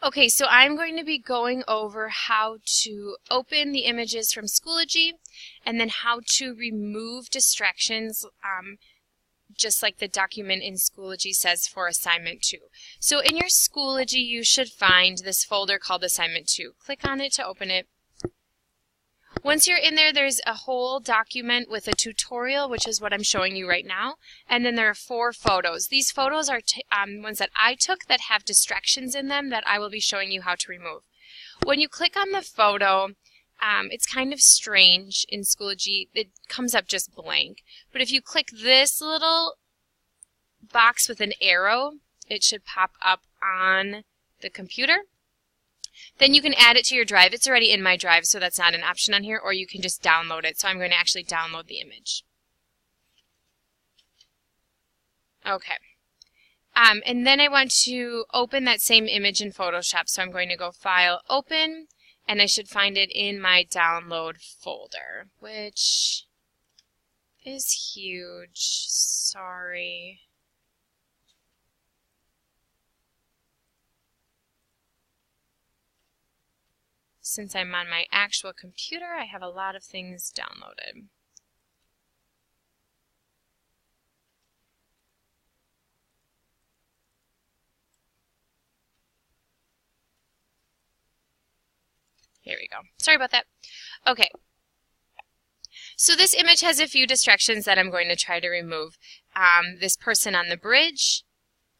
Okay, so I'm going to be going over how to open the images from Schoology and then how to remove distractions, just like the document in Schoology says for Assignment 2. So in your Schoology, you should find this folder called Assignment 2. Click on it to open it. Once you're in there, there's a whole document with a tutorial, which is what I'm showing you right now, and then there are 4 photos. These photos are ones that I took that have distractions in them that I will be showing you how to remove. When you click on the photo, it's kind of strange in Schoology. It comes up just blank. But if you click this little box with an arrow, it should pop up on the computer. Then you can add it to your drive. It's already in my drive, so that's not an option on here, or you can just download it. So I'm going to actually download the image. Okay. And then I want to open that same image in Photoshop. So I'm going to go File, Open, and I should find it in my download folder, which is huge. Sorry. Since I'm on my actual computer, I have a lot of things downloaded. Here we go. Sorry about that. Okay. So this image has a few distractions that I'm going to try to remove. This person on the bridge.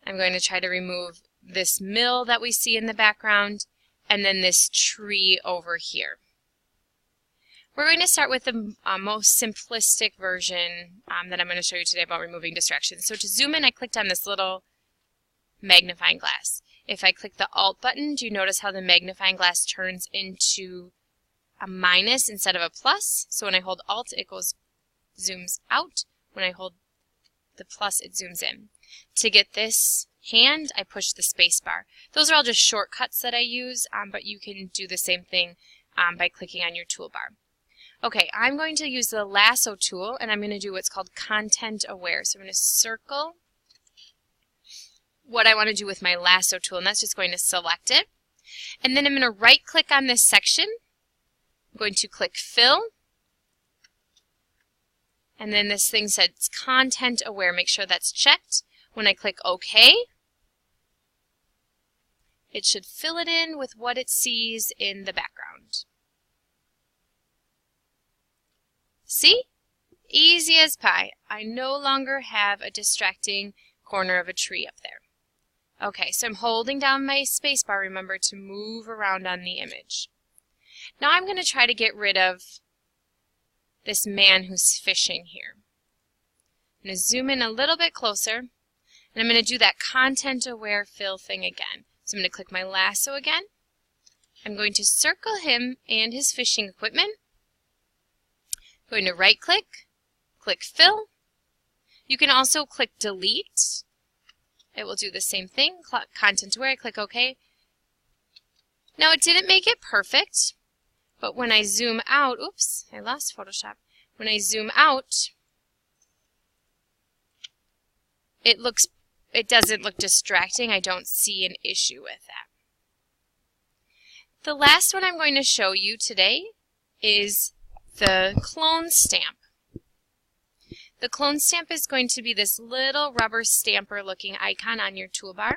I'm going to try to remove this mill that we see in the background. And then this tree over here. We're going to start with the most simplistic version that I'm going to show you today about removing distractions. So to zoom in, I clicked on this little magnifying glass. If I click the Alt button, do you notice how the magnifying glass turns into a minus instead of a plus? So when I hold Alt, it zooms out. When I hold the plus, it zooms in. To get this hand, I push the space bar. Those are all just shortcuts that I use, but you can do the same thing by clicking on your toolbar. Okay, I'm going to use the lasso tool, and I'm going to do what's called content aware. So I'm going to circle what I want to do with my lasso tool, and that's just going to select it. And then I'm going to right click on this section. I'm going to click fill. And then this thing says content aware. Make sure that's checked. When I click OK, it should fill it in with what it sees in the background. See? Easy as pie. I no longer have a distracting corner of a tree up there. Okay, so I'm holding down my spacebar, remember, to move around on the image. Now I'm going to try to get rid of this man who's fishing here. I'm going to zoom in a little bit closer, and I'm going to do that content-aware fill thing again. So I'm going to click my lasso again. I'm going to circle him and his fishing equipment. I'm going to right-click, click fill. You can also click delete. It will do the same thing. Content-aware, I click OK. Now it didn't make it perfect, but when I zoom out, oops, I lost Photoshop. When I zoom out, it doesn't look distracting. I don't see an issue with that. The last one I'm going to show you today is the clone stamp. The clone stamp is going to be this little rubber stamper looking icon on your toolbar.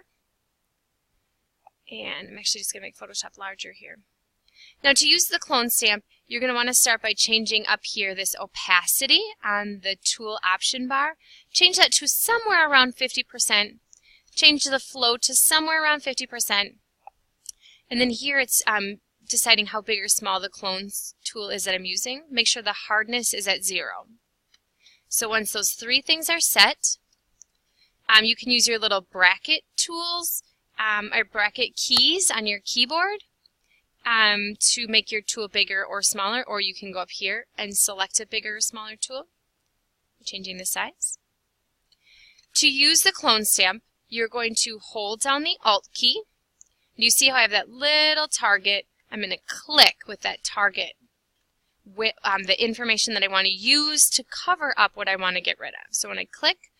And I'm actually just going to make Photoshop larger here. Now to use the clone stamp, you're going to want to start by changing up here this opacity on the tool option bar. Change that to somewhere around 50%. Change the flow to somewhere around 50%. And then here it's deciding how big or small the clone tool is that I'm using. Make sure the hardness is at 0. So once those 3 things are set, you can use your little bracket tools or bracket keys on your keyboard to make your tool bigger or smaller, or you can go up here and select a bigger or smaller tool, changing the size. To use the clone stamp, you're going to hold down the Alt key. You see how I have that little target? I'm going to click with that target with the information that I want to use to cover up what I want to get rid of. So when I click,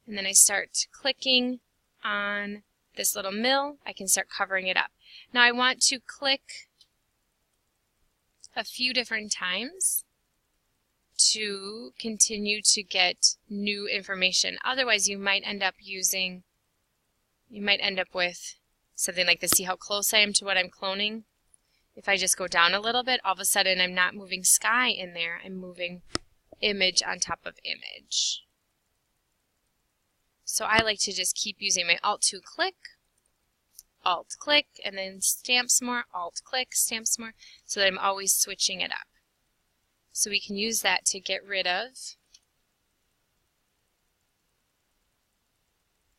and then I start clicking on this little mill, I can start covering it up. Now I want to click a few different times to continue to get new information. Otherwise you might end up with something like this. See how close I am to what I'm cloning? If I just go down a little bit, all of a sudden I'm not moving sky in there, I'm moving image on top of image. So I like to just keep using my Alt-2 click, Alt-click, and then stamp some more, Alt-click, stamp some more, so that I'm always switching it up. So we can use that to get rid of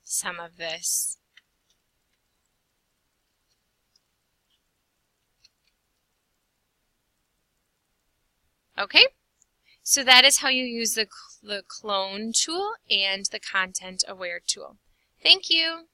some of this. Okay, so that is how you use the clone tool and the content aware tool. Thank you.